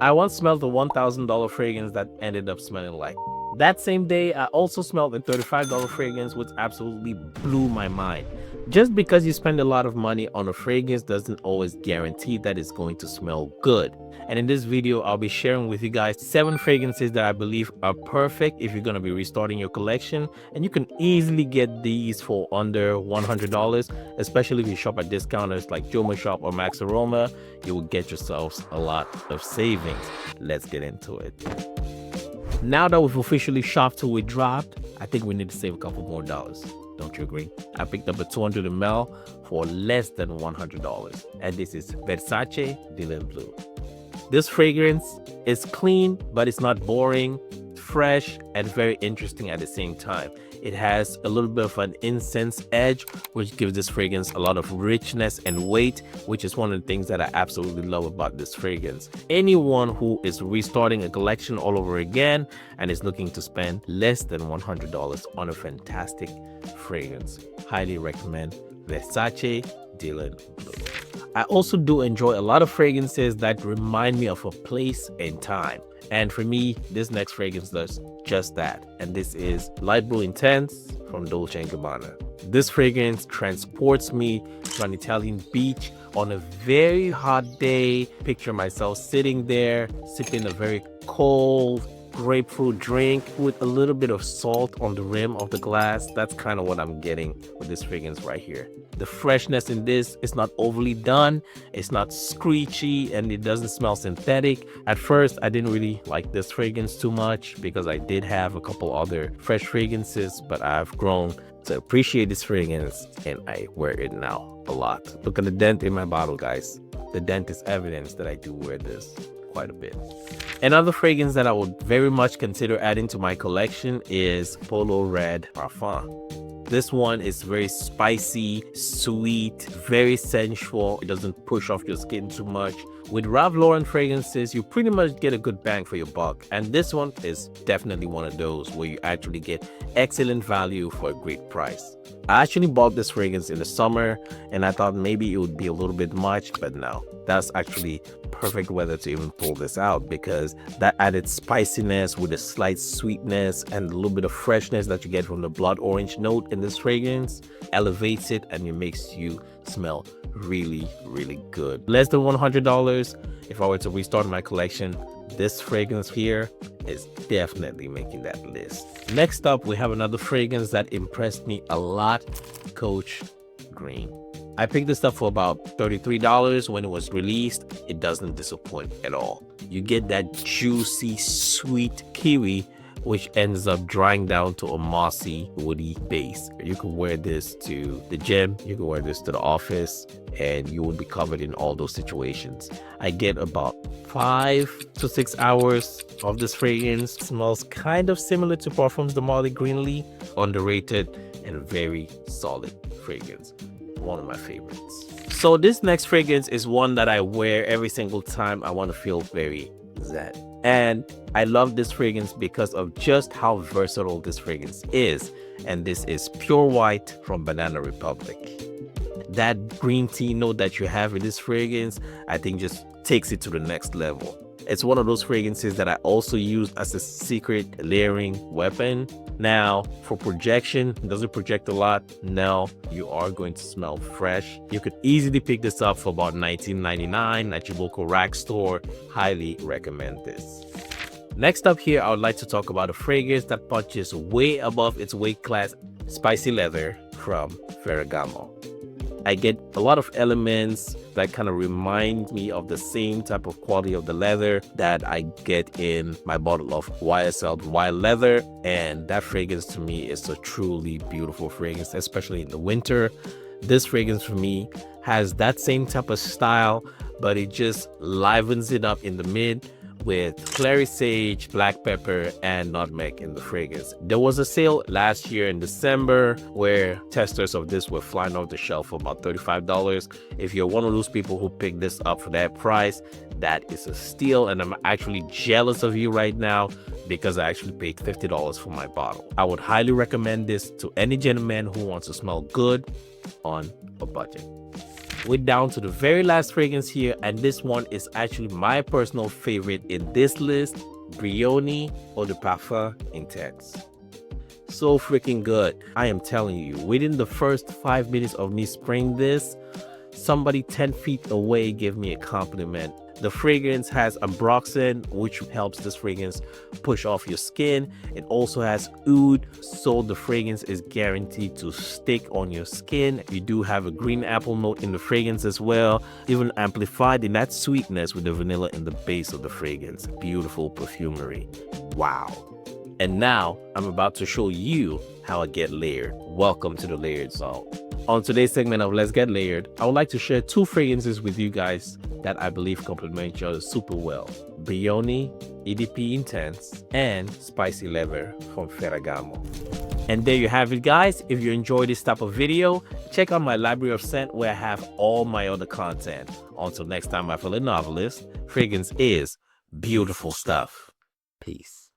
I once smelled a $1,000 fragrance that ended up smelling like. That same day, I also smelled a $35 fragrance, which absolutely blew my mind. Just because you spend a lot of money on a fragrance doesn't always guarantee that it's going to smell good. And in this video, I'll be sharing with you guys 7 fragrances that I believe are perfect if you're going to be restarting your collection. And you can easily get these for under $100, especially if you shop at discounters like Joma Shop or Max Aroma. You will get yourselves a lot of savings. Let's get into it. Now that we've officially shopped till we dropped, I think we need to save a couple more dollars. Don't you agree? I picked up a 200 ml for less than $100, and this is Versace Dylan Blue. This fragrance is clean, but it's not boring, fresh, and very interesting at the same time. It has a little bit of an incense edge, which gives this fragrance a lot of richness and weight, which is one of the things that I absolutely love about this fragrance. Anyone who is restarting a collection all over again and is looking to spend less than $100 on a fantastic fragrance, highly recommend Versace Dylan Blue. I also do enjoy a lot of fragrances that remind me of a place and time. And for me, this next fragrance does just that. And this is Light Blue Intense from Dolce & Gabbana. This fragrance transports me to an Italian beach on a very hot day. Picture myself sitting there, sipping a very cold grapefruit drink with a little bit of salt on the rim of the glass. That's kind of what I'm getting with this fragrance right here. The freshness in this is not overly done, it's not screechy, and it doesn't smell synthetic. At first, I didn't really like this fragrance too much because I did have a couple other fresh fragrances, but I've grown to appreciate this fragrance and I wear it now a lot. Look at the dent in my bottle, guys. The dent is evidence that I do wear this quite a bit. Another fragrance that I would very much consider adding to my collection is Polo Red Parfum. This one is very spicy, sweet, very sensual. It doesn't push off your skin too much. With Ralph Lauren fragrances, you pretty much get a good bang for your buck. And this one is definitely one of those where you actually get excellent value for a great price. I actually bought this fragrance in the summer and I thought maybe it would be a little bit much, but no, that's actually perfect weather to even pull this out because that added spiciness with a slight sweetness and a little bit of freshness that you get from the blood orange note in this fragrance elevates it and it makes you smell really, really good. Less than $100. If I were to restart my collection, this fragrance here is definitely making that list. Next up, we have another fragrance that impressed me a lot, Coach Green. I picked this up for about $33 when it was released. It doesn't disappoint at all. You get that juicy, sweet kiwi, which ends up drying down to a mossy, woody base. You can wear this to the gym, you can wear this to the office, and you will be covered in all those situations. I get about 5 to 6 hours of this fragrance. It smells kind of similar to Parfums de Marly Greenly. Underrated and very solid fragrance. One of my favorites. So this next fragrance is one that I wear every single time I want to feel very zen. And I love this fragrance because of just how versatile this fragrance is. And this is Pure White from Banana Republic. That green tea note that you have in this fragrance, I think just takes it to the next level. It's one of those fragrances that I also use as a secret layering weapon. Now, for projection, does it project a lot? No, you are going to smell fresh. You could easily pick this up for about $19.99 at your local rack store. Highly recommend this. Next up here, I would like to talk about a fragrance that punches way above its weight class, Spicy Leather from Ferragamo. I get a lot of elements that kind of remind me of the same type of quality of the leather that I get in my bottle of YSL Wild Leather. And that fragrance to me is a truly beautiful fragrance, especially in the winter. This fragrance for me has that same type of style, but it just livens it up in the mid with clary sage, black pepper, and nutmeg in the fragrance. There was a sale last year in December where testers of this were flying off the shelf for about $35. If you're one of those people who picked this up for that price, that is a steal, and I'm actually jealous of you right now because I actually paid $50 for my bottle. I would highly recommend this to any gentleman who wants to smell good on a budget. We're down to the very last fragrance here, and this one is actually my personal favorite in this list, Brioni Eau de Parfum Intense. So freaking good. I am telling you, within the first 5 minutes of me spraying this, somebody 10 feet away gave me a compliment. The fragrance has ambroxan, which helps this fragrance push off your skin. It also has oud, so the fragrance is guaranteed to stick on your skin. You do have a green apple note in the fragrance as well, even amplified in that sweetness with the vanilla in the base of the fragrance. Beautiful perfumery. Wow. And now I'm about to show you how I get layered. Welcome to the Layered Zone. On today's segment of Let's Get Layered, I would like to share 2 fragrances with you guys that I believe complement each other super well. Brioni EDP Intense and Spicy Leather from Ferragamo. And there you have it, guys. If you enjoy this type of video, check out my library of scent where I have all my other content. Until next time, my fellow novelist, fragrance is beautiful stuff. Peace.